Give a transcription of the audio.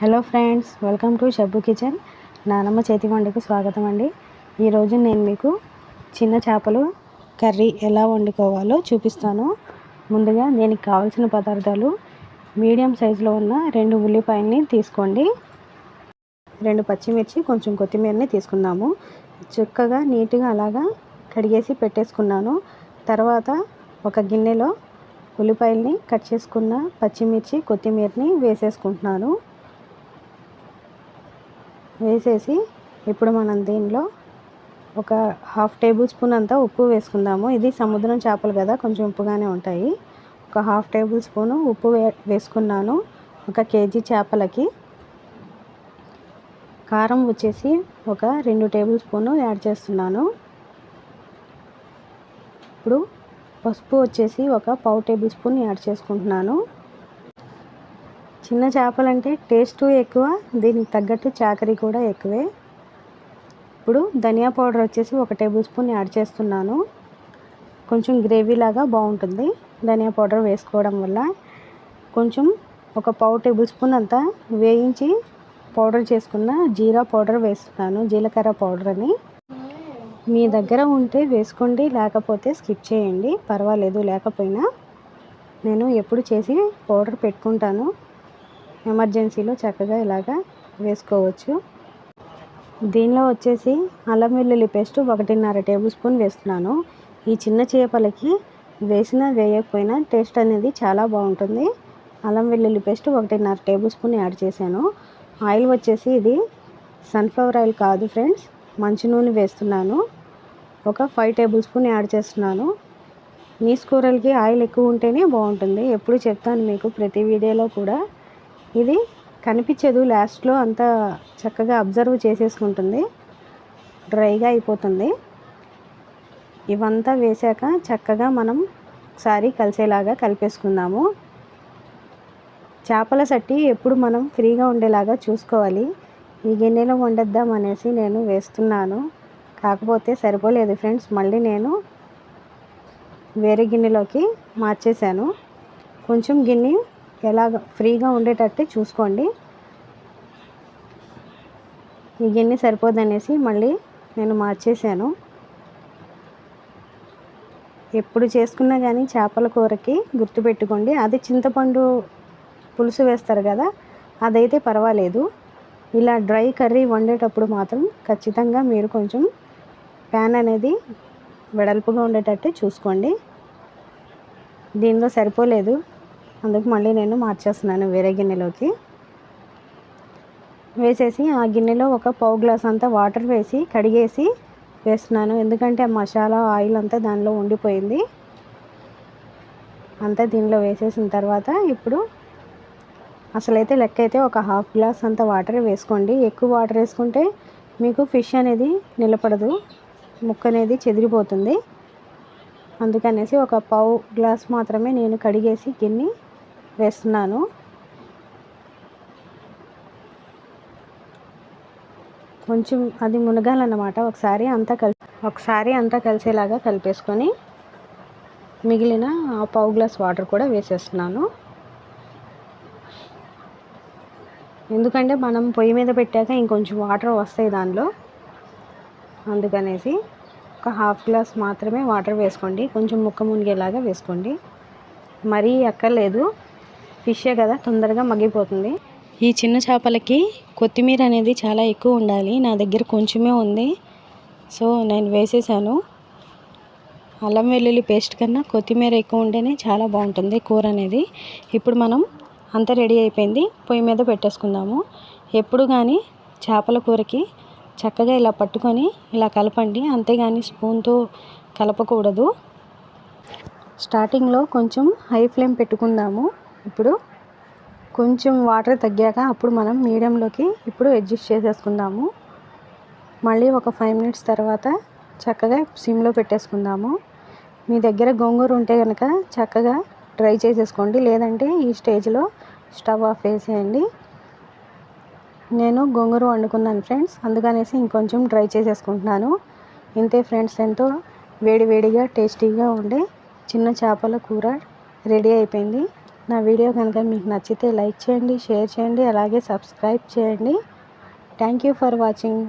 Hello friends, welcome to Shabbu kitchen. నానమ్మ చేతి వంటకు స్వాగతం అండి. ఈరోజు నేను మీకు చిన్న చేపలు కర్రీ ఎలా వండుకోవాలో చూపిస్తాను. ముందుగా దీనికి కావాల్సిన పదార్థాలు: మీడియం సైజులో ఉన్న 2 ఉల్లిపాయలని తీసుకోండి, 2 పచ్చిమిర్చి, కొంచెం కొత్తిమీరని తీసుకున్నాము. చక్కగా నీట్గా అలాగా కడిగేసి పెట్టేసుకున్నాను. తర్వాత ఒక గిన్నెలో ఉల్లిపాయలని కట్ చేసుకున్న పచ్చిమిర్చి, కొత్తిమీరని వేసేసుకుంటున్నాను. వేసేసి ఇప్పుడు మనం దీనిలో ఒక 1/2 టేబుల్ స్పూన్ అంతా ఉప్పు వేసుకుందాము. ఇది సముద్రం చేపలు కదా, కొంచెం ఉప్పుగానే ఉంటాయి. ఒక 1/2 టేబుల్ స్పూను ఉప్పు వేసుకున్నాను. 1 కేజీ చేపలకి. కారం వచ్చేసి ఒక 2 టేబుల్ స్పూను యాడ్ చేస్తున్నాను. ఇప్పుడు పసుపు వచ్చేసి ఒక 1/2 టేబుల్ స్పూన్ యాడ్ చేసుకుంటున్నాను. చిన్న చేపలంటే టేస్ట్ ఎక్కువ, దీనికి తగ్గట్టు చాకరీ కూడా ఎక్కువే. ఇప్పుడు ధనియా పౌడర్ వచ్చేసి 1 టేబుల్ స్పూన్ యాడ్ చేస్తున్నాను. కొంచెం గ్రేవీ లాగా బాగుంటుంది ధనియా పౌడర్ వేసుకోవడం వల్ల. కొంచెం ఒక 1/2 టేబుల్ స్పూన్ అంతా వేయించి పౌడర్ చేసుకున్న జీరా పౌడర్ వేస్తున్నాను, జీలకర్ర పౌడర్ అని. మీ దగ్గర ఉంటే వేసుకోండి, లేకపోతే స్కిప్ చేయండి, పర్వాలేదు. లేకపోయినా నేను ఎప్పుడు చేసి పౌడర్ పెట్టుకుంటాను, ఎమర్జెన్సీలో చక్కగా ఇలాగా వేసుకోవచ్చు. దీనిలో వచ్చేసి అల్లం వెల్లుల్లి పేస్ట్ 1.5 టేబుల్ స్పూన్ వేస్తున్నాను. ఈ చిన్న చేపలకి వేసినా వేయకపోయినా టేస్ట్ అనేది చాలా బాగుంటుంది. అల్లం వెల్లుల్లి పేస్ట్ 1.5 టేబుల్ స్పూన్ యాడ్ చేశాను. ఆయిల్ వచ్చేసి ఇది సన్ఫ్లవర్ ఆయిల్ కాదు ఫ్రెండ్స్, మంచి నూనె వేస్తున్నాను. ఒక 5 టేబుల్ స్పూన్ యాడ్ చేస్తున్నాను. నీసు కూరలకి ఆయిల్ ఎక్కువ ఉంటేనే బాగుంటుంది, ఎప్పుడు చెప్తాను మీకు ప్రతి వీడియోలో కూడా. ఇది కనిపించదు, లాస్ట్లో అంతా చక్కగా అబ్జర్వ్ చేసేసుకుంటుంది, డ్రైగా అయిపోతుంది. ఇవంతా వేసాక చక్కగా మనం ఒకసారి కలిసేలాగా కలిపేసుకుందాము. చేపల సట్టి ఎప్పుడు మనం ఫ్రీగా ఉండేలాగా చూసుకోవాలి. ఈ గిన్నెలో వండేద్దాం అనేసి నేను వేస్తున్నాను, కాకపోతే సరిపోలేదు ఫ్రెండ్స్. మళ్ళీ నేను వేరే గిన్నెలోకి మార్చేశాను. కొంచెం గిన్నె ఎలాగ ఫ్రీగా ఉండేటట్టే చూసుకోండి. ఈ గిన్నె సరిపోదనేసి మళ్ళీ నేను మార్చేశాను. ఎప్పుడు చేసుకున్నా కానీ చేపల కూరకి గుర్తుపెట్టుకోండి, అది చింతపండు పులుసు వేస్తారు కదా, అదైతే పర్వాలేదు. ఇలా డ్రై కర్రీ వండేటప్పుడు మాత్రం ఖచ్చితంగా మీరు కొంచెం ప్యాన్ అనేది వెడల్పుగా ఉండేటట్టే చూసుకోండి. దీనిలో సరిపోలేదు, అందుకు మళ్ళీ నేను మార్చేస్తున్నాను వేరే గిన్నెలోకి. వేసేసి ఆ గిన్నెలో ఒక 1/4 గ్లాస్ అంతా వాటర్ వేసి కడిగేసి వేస్తున్నాను, ఎందుకంటే ఆ మసాలా ఆయిల్ అంతా దానిలో ఉండిపోయింది. అంతా దీనిలో వేసేసిన తర్వాత ఇప్పుడు అసలైతే లెక్క అయితే ఒక 1/2 గ్లాస్ అంత వాటర్ వేసుకోండి. ఎక్కువ వాటర్ వేసుకుంటే మీకు ఫిష్ అనేది నిలబడదు, ముక్క అనేది చెదిరిపోతుంది. అందుకనేసి ఒక 1/4 గ్లాస్ మాత్రమే నేను కడిగేసి గిన్నె వేస్తున్నాను. కొంచెం అది మునగాలన్నమాట. ఒకసారి అంతా కలిసేలాగా కలిపేసుకొని మిగిలిన ఆ 1/4 గ్లాస్ వాటర్ కూడా వేసేస్తున్నాను. ఎందుకంటే మనం పొయ్యి మీద పెట్టాక ఇంకొంచెం వాటర్ వస్తాయి దానిలో, అందుకనేసి ఒక 1/2 గ్లాస్ మాత్రమే వాటర్ వేసుకోండి. కొంచెం ముక్క మునిగేలాగా వేసుకోండి, మరీ అక్కర్లేదు, ఫిషే కదా తొందరగా మగ్గిపోతుంది. ఈ చిన్న చేపలకి కొత్తిమీర అనేది చాలా ఎక్కువ ఉండాలి, నా దగ్గర కొంచెమే ఉంది, సో నేను వేసేసాను. అల్లం వెల్లుల్లి పేస్ట్ కన్నా కొత్తిమీర ఎక్కువ ఉంటేనే చాలా బాగుంటుంది కూర అనేది. ఇప్పుడు మనం అంతా రెడీ అయిపోయింది, పొయ్యి మీద పెట్టేసుకుందాము. ఎప్పుడు కానీ చేపల కూరకి చక్కగా ఇలా పట్టుకొని ఇలా కలపండి, అంతేగాని స్పూన్తో కలపకూడదు. స్టార్టింగ్లో కొంచెం హై ఫ్లేమ్ పెట్టుకుందాము. ఇప్పుడు కొంచెం వాటర్ తగ్గాక అప్పుడు మనం మీడియంలోకి ఇప్పుడు అడ్జస్ట్ చేసేసుకుందాము. మళ్ళీ ఒక 5 మినిట్స్ తర్వాత చక్కగా సిమ్లో పెట్టేసుకుందాము. మీ దగ్గర గోంగూర ఉంటే కనుక చక్కగా డ్రై చేసేసుకోండి, లేదంటే ఈ స్టేజ్లో స్టవ్ ఆఫ్ వేసేయండి. నేను గోంగూర వండుకున్నాను ఫ్రెండ్స్, అందుకనేసి ఇంకొంచెం డ్రై చేసేసుకుంటున్నాను. ఇంతే ఫ్రెండ్స్, ఎంతో వేడివేడిగా టేస్టీగా ఉండే చిన్న చేపల కూర రెడీ అయిపోయింది. నా వీడియో కనుక మీకు నచ్చితే లైక్ చేయండి, షేర్ చేయండి, అలాగే సబ్స్క్రైబ్ చేయండి. Thank you for watching.